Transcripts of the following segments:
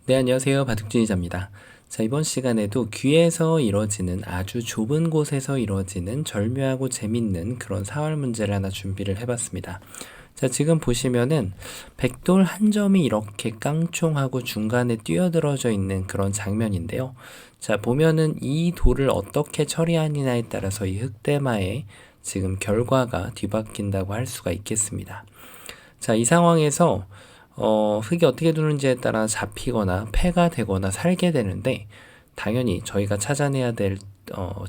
네, 안녕하세요. 바둑진이자입니다. 자, 이번 시간에도 귀에서 이루어지는 아주 좁은 곳에서 이루어지는 절묘하고 재밌는 그런 사활 문제를 하나 준비를 해봤습니다. 자, 지금 보시면은 백돌 한 점이 이렇게 깡총하고 중간에 뛰어들어져 있는 그런 장면인데요. 자, 보면은 이 돌을 어떻게 처리하느냐에 따라서 이 흑대마의 지금 결과가 뒤바뀐다고 할 수가 있겠습니다. 자, 이 상황에서 흙이 어떻게 두는지에 따라 잡히거나 패가 되거나 살게 되는데, 당연히 저희가 찾아내야 될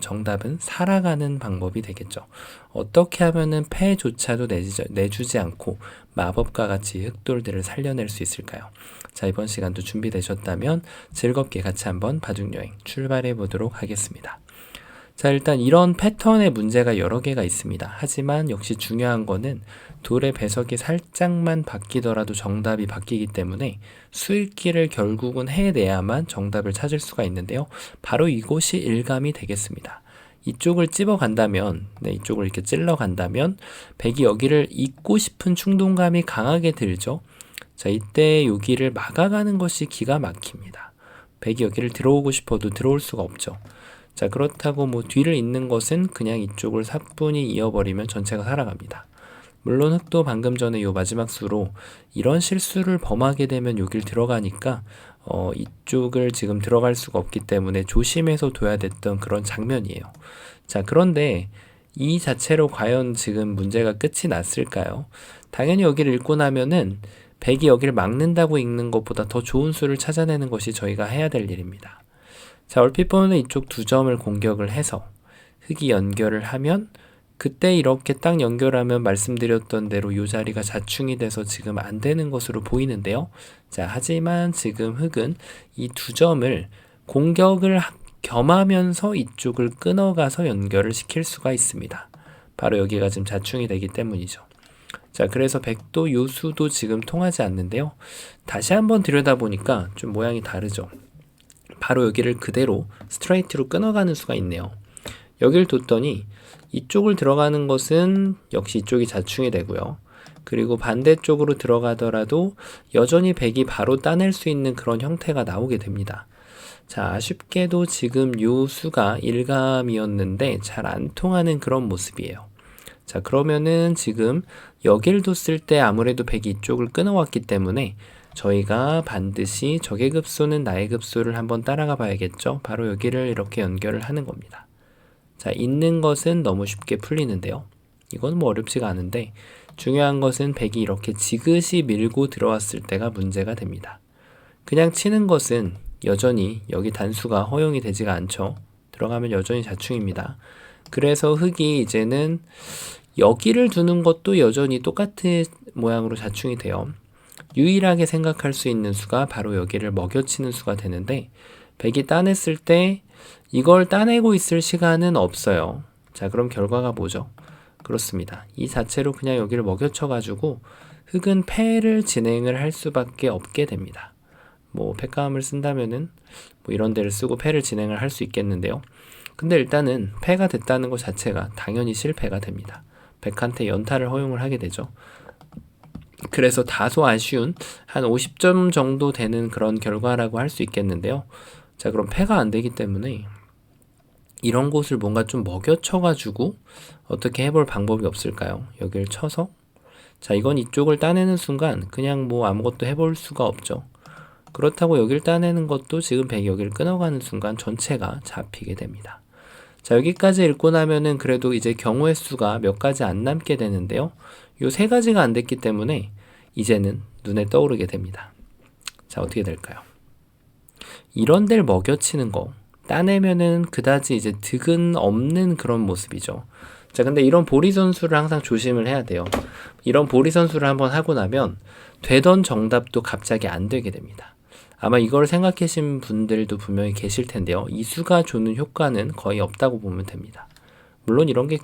정답은 살아가는 방법이 되겠죠. 어떻게 하면은 패조차도 내주지 않고 마법과 같이 흑돌들을 살려낼 수 있을까요? 자, 이번 시간도 준비되셨다면 즐겁게 같이 한번 바둑여행 출발해 보도록 하겠습니다. 자, 일단 이런 패턴의 문제가 여러 개가 있습니다. 하지만 역시 중요한 거는 돌의 배석이 살짝만 바뀌더라도 정답이 바뀌기 때문에 수읽기를 결국은 해내야만 정답을 찾을 수가 있는데요. 바로 이곳이 일감이 되겠습니다. 이쪽을 찝어 간다면, 이쪽을 이렇게 찔러 간다면 백이 여기를 잇고 싶은 충동감이 강하게 들죠. 자, 이때 여기를 막아가는 것이 기가 막힙니다. 백이 여기를 들어오고 싶어도 들어올 수가 없죠. 자, 그렇다고 뭐 뒤를 잇는 것은 그냥 이쪽을 사뿐히 이어버리면 전체가 살아갑니다. 물론 흑도 방금 전에 요 마지막 수로 이런 실수를 범하게 되면 여길 들어가니까 이쪽을 지금 들어갈 수가 없기 때문에 조심해서 둬야 됐던 그런 장면이에요. 자, 그런데 이 자체로 과연 지금 문제가 끝이 났을까요? 당연히 여기를 읽고 나면은 백이 여기를 막는다고 읽는 것보다 더 좋은 수를 찾아내는 것이 저희가 해야 될 일입니다. 자, 얼핏 보면 이쪽 두 점을 공격을 해서 흑이 연결을 하면 그때 이렇게 딱 연결하면 말씀드렸던 대로 이 자리가 자충이 돼서 지금 안 되는 것으로 보이는데요. 자, 하지만 지금 흑은 이 두 점을 공격을 겸하면서 이쪽을 끊어가서 연결을 시킬 수가 있습니다. 바로 여기가 지금 자충이 되기 때문이죠. 자, 그래서 백도 요 수도 지금 통하지 않는데요. 다시 한번 들여다보니까 좀 모양이 다르죠. 바로 여기를 그대로 스트레이트로 끊어가는 수가 있네요. 여기를 뒀더니 이쪽을 들어가는 것은 역시 이쪽이 자충이 되고요. 그리고 반대쪽으로 들어가더라도 여전히 백이 바로 따낼 수 있는 그런 형태가 나오게 됩니다. 자, 아쉽게도 지금 요 수가 일감이었는데 잘 안 통하는 그런 모습이에요. 자, 그러면은 지금 여길 뒀을 때 아무래도 백이 이쪽을 끊어왔기 때문에 저희가 반드시 적의 급소는 나의 급소를 한번 따라가 봐야겠죠. 바로 여기를 이렇게 연결을 하는 겁니다. 자, 있는 것은 너무 쉽게 풀리는데요. 이건 뭐 어렵지가 않은데 중요한 것은 백이 이렇게 지그시 밀고 들어왔을 때가 문제가 됩니다. 그냥 치는 것은 여전히 여기 단수가 허용이 되지가 않죠. 들어가면 여전히 자충입니다. 그래서 흑이 이제는 여기를 두는 것도 여전히 똑같은 모양으로 자충이 돼요. 유일하게 생각할 수 있는 수가 바로 여기를 먹여치는 수가 되는데 백이 따냈을 때 이걸 따내고 있을 시간은 없어요. 자, 그럼 결과가 뭐죠? 그렇습니다. 이 자체로 그냥 여기를 먹여쳐 가지고 흑은 패를 진행을 할 수밖에 없게 됩니다. 뭐 패감을 쓴다면은 뭐 이런 데를 쓰고 패를 진행을 할 수 있겠는데요. 근데 일단은 패가 됐다는 것 자체가 당연히 실패가 됩니다. 백한테 연타를 허용을 하게 되죠. 그래서 다소 아쉬운 한 50점 정도 되는 그런 결과라고 할 수 있겠는데요. 자, 그럼 패가 안 되기 때문에 이런 곳을 뭔가 좀 먹여쳐가지고 어떻게 해볼 방법이 없을까요? 여기를 쳐서 자, 이건 이쪽을 따내는 순간 그냥 뭐 아무것도 해볼 수가 없죠. 그렇다고 여기를 따내는 것도 지금 백이 여기를 끊어가는 순간 전체가 잡히게 됩니다. 자, 여기까지 읽고 나면은 그래도 이제 경우의 수가 몇 가지 안 남게 되는데요. 요 세 가지가 안 됐기 때문에 이제는 눈에 떠오르게 됩니다. 자, 어떻게 될까요? 이런 데를 먹여치는 거 따내면은 그다지 이제 득은 없는 그런 모습이죠. 자, 근데 이런 보리 선수를 항상 조심을 해야 돼요. 이런 보리 선수를 한번 하고 나면 되던 정답도 갑자기 안 되게 됩니다. 아마 이걸 생각하신 분들도 분명히 계실 텐데요. 이 수가 주는 효과는 거의 없다고 보면 됩니다. 물론 이런 게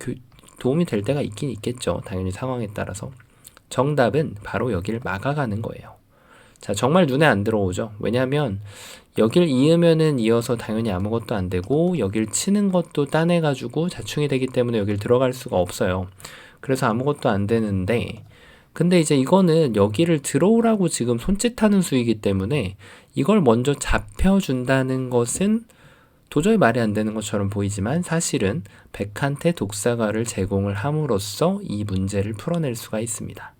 도움이 될 때가 있긴 있겠죠. 당연히 상황에 따라서. 정답은 바로 여기를 막아가는 거예요. 자, 정말 눈에 안 들어오죠. 왜냐하면 여길 이으면은 이어서 당연히 아무것도 안 되고 여길 치는 것도 따내가지고 자충이 되기 때문에 여길 들어갈 수가 없어요. 그래서 아무것도 안 되는데 근데 이제 이거는 여기를 들어오라고 지금 손짓하는 수이기 때문에 이걸 먼저 잡혀준다는 것은 도저히 말이 안 되는 것처럼 보이지만 사실은 백한테 독사가를 제공을 함으로써 이 문제를 풀어낼 수가 있습니다.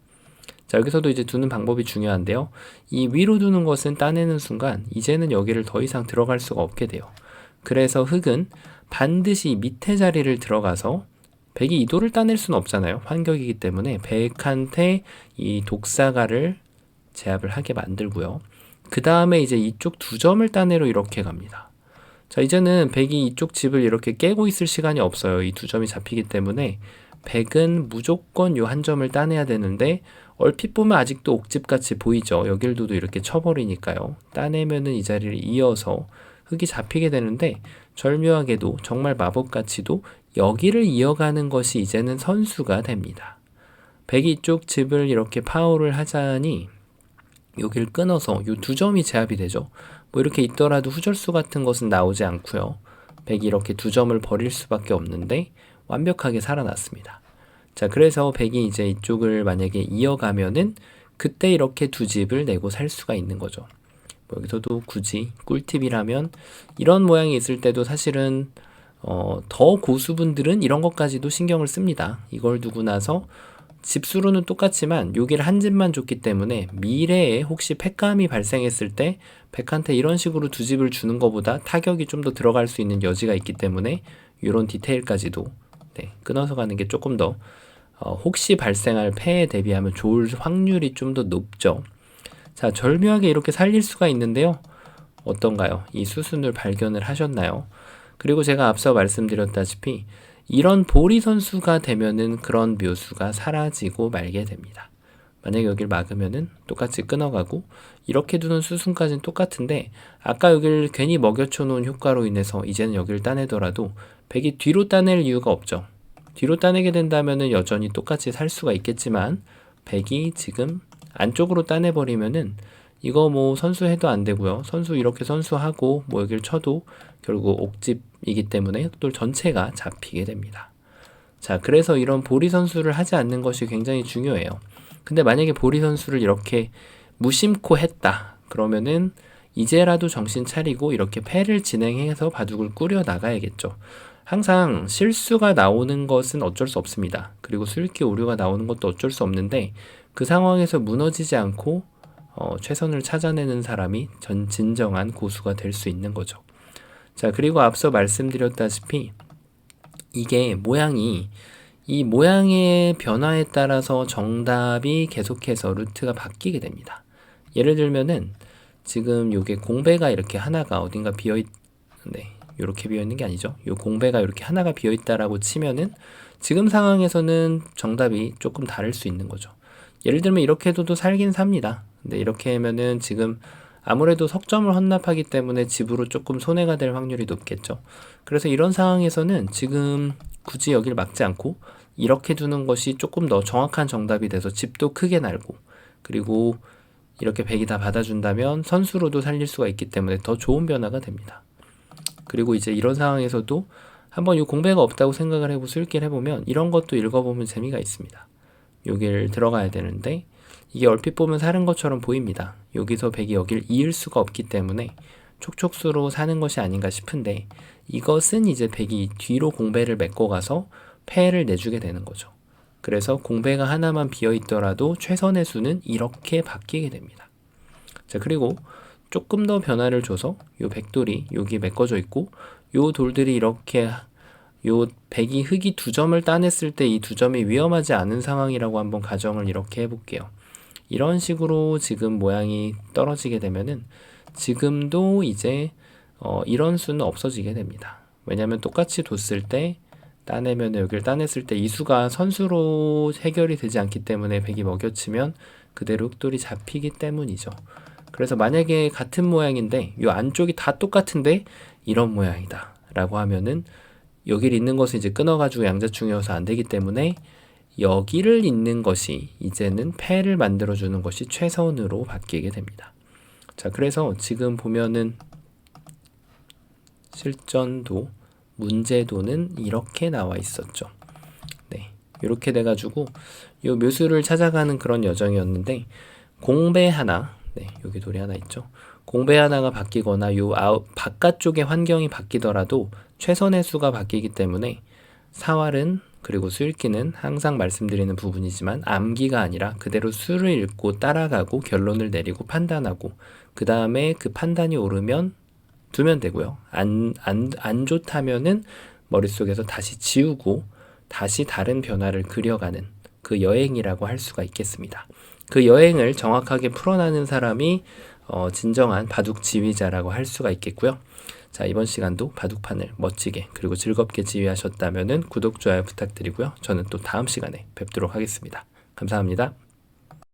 자, 여기서도 이제 두는 방법이 중요한데요. 이 위로 두는 것은 따내는 순간 이제는 여기를 더 이상 들어갈 수가 없게 돼요. 그래서 흑은 반드시 밑에 자리를 들어가서 백이 이도를 따낼 수는 없잖아요. 환격이기 때문에 백한테 이 독사가를 제압을 하게 만들고요. 그 다음에 이제 이쪽 두 점을 따내러 이렇게 갑니다. 자, 이제는 백이 이쪽 집을 이렇게 깨고 있을 시간이 없어요. 이 두 점이 잡히기 때문에 백은 무조건 요 한 점을 따내야 되는데 얼핏 보면 아직도 옥집같이 보이죠. 여길도도 이렇게 쳐버리니까요. 따내면은 이 자리를 이어서 흑이 잡히게 되는데 절묘하게도 정말 마법같이도 여기를 이어가는 것이 이제는 선수가 됩니다. 백이 이쪽 집을 이렇게 파워를 하자니 여기를 끊어서 요 두 점이 제압이 되죠. 뭐 이렇게 있더라도 후절수 같은 것은 나오지 않고요. 백이 이렇게 두 점을 버릴 수밖에 없는데 완벽하게 살아났습니다. 자, 그래서 백이 이제 이쪽을 만약에 이어가면은 그때 이렇게 두 집을 내고 살 수가 있는 거죠. 뭐 여기서도 굳이 꿀팁이라면 이런 모양이 있을 때도 사실은 더 고수분들은 이런 것까지도 신경을 씁니다. 이걸 두고 나서 집수로는 똑같지만 여기를 한 집만 줬기 때문에 미래에 혹시 패감이 발생했을 때 백한테 이런 식으로 두 집을 주는 것보다 타격이 좀 더 들어갈 수 있는 여지가 있기 때문에 이런 디테일까지도 끊어서 가는 게 조금 더 혹시 발생할 패에 대비하면 좋을 확률이 좀 더 높죠. 자, 절묘하게 이렇게 살릴 수가 있는데요. 어떤가요? 이 수순을 발견을 하셨나요? 그리고 제가 앞서 말씀드렸다시피 이런 보리 선수가 되면은 그런 묘수가 사라지고 말게 됩니다. 만약에 여기를 막으면은 똑같이 끊어가고 이렇게 두는 수순까지는 똑같은데 아까 여기를 괜히 먹여쳐 놓은 효과로 인해서 이제는 여기를 따내더라도 백이 뒤로 따낼 이유가 없죠. 뒤로 따내게 된다면은 여전히 똑같이 살 수가 있겠지만 백이 지금 안쪽으로 따내버리면은 이거 뭐 선수해도 안 되고요. 선수 이렇게 선수하고 뭐 여기를 쳐도 결국 옥집이기 때문에 흑돌 전체가 잡히게 됩니다. 자, 그래서 이런 보리 선수를 하지 않는 것이 굉장히 중요해요. 근데 만약에 보리 선수를 이렇게 무심코 했다. 그러면은 이제라도 정신 차리고 이렇게 패를 진행해서 바둑을 꾸려 나가야겠죠. 항상 실수가 나오는 것은 어쩔 수 없습니다. 그리고 술기 오류가 나오는 것도 어쩔 수 없는데 그 상황에서 무너지지 않고 최선을 찾아내는 사람이 진정한 고수가 될 수 있는 거죠. 자, 그리고 앞서 말씀드렸다시피 이게 이 모양의 변화에 따라서 정답이 계속해서 루트가 바뀌게 됩니다. 예를 들면은 지금 요게 공배가 이렇게 하나가 어딘가 이렇게 비어 있는 게 아니죠. 요 공배가 이렇게 하나가 비어 있다라고 치면은 지금 상황에서는 정답이 조금 다를 수 있는 거죠. 예를 들면 이렇게 해도 살긴 삽니다. 근데 이렇게 하면은 지금 아무래도 석점을 헌납하기 때문에 집으로 조금 손해가 될 확률이 높겠죠. 그래서 이런 상황에서는 지금 굳이 여기를 막지 않고 이렇게 두는 것이 조금 더 정확한 정답이 돼서 집도 크게 날고 그리고 이렇게 백이 다 받아준다면 선수로도 살릴 수가 있기 때문에 더 좋은 변화가 됩니다. 그리고 이제 이런 상황에서도 한번 이 공배가 없다고 생각을 해보고 술기를 해보면 이런 것도 읽어보면 재미가 있습니다. 여기를 들어가야 되는데 이게 얼핏 보면 사는 것처럼 보입니다. 여기서 백이 여기를 이을 수가 없기 때문에 촉촉수로 사는 것이 아닌가 싶은데 이것은 이제 백이 뒤로 공배를 메꿔가서 패를 내주게 되는 거죠. 그래서 공배가 하나만 비어 있더라도 최선의 수는 이렇게 바뀌게 됩니다. 자, 그리고 조금 더 변화를 줘서 요 백돌이 여기 메꿔져 있고 요 돌들이 이렇게 요 백이 흑이 두 점을 따냈을 때 이 두 점이 위험하지 않은 상황이라고 한번 가정을 이렇게 해볼게요. 이런 식으로 지금 모양이 떨어지게 되면은 지금도 이제 이런 수는 없어지게 됩니다. 왜냐하면 똑같이 뒀을 때 따내면 여기를 따냈을 때 이 수가 선수로 해결이 되지 않기 때문에 백이 먹여치면 그대로 흑돌이 잡히기 때문이죠. 그래서 만약에 같은 모양인데 이 안쪽이 다 똑같은데 이런 모양이다 라고 하면은 여기를 잇는 것을 이제 끊어가지고 양자충이어서 안 되기 때문에 여기를 잇는 것이 이제는 패를 만들어주는 것이 최선으로 바뀌게 됩니다. 자, 그래서 지금 보면은 실전도 문제도는 이렇게 나와 있었죠. 네, 이렇게 돼가지고 요 묘수를 찾아가는 그런 여정이었는데 공배 하나, 네, 여기 돌이 하나 있죠. 공배 하나가 바뀌거나 요 바깥쪽의 환경이 바뀌더라도 최선의 수가 바뀌기 때문에 사활은 그리고 수읽기는 항상 말씀드리는 부분이지만 암기가 아니라 그대로 수를 읽고 따라가고 결론을 내리고 판단하고 그 다음에 그 판단이 오르면 두면 되고요. 안 좋다면은 머릿속에서 다시 지우고 다시 다른 변화를 그려가는 그 여행이라고 할 수가 있겠습니다. 그 여행을 정확하게 풀어나는 사람이 진정한 바둑 지휘자라고 할 수가 있겠고요. 자, 이번 시간도 바둑판을 멋지게 그리고 즐겁게 지휘하셨다면은 구독, 좋아요 부탁드리고요. 저는 또 다음 시간에 뵙도록 하겠습니다. 감사합니다.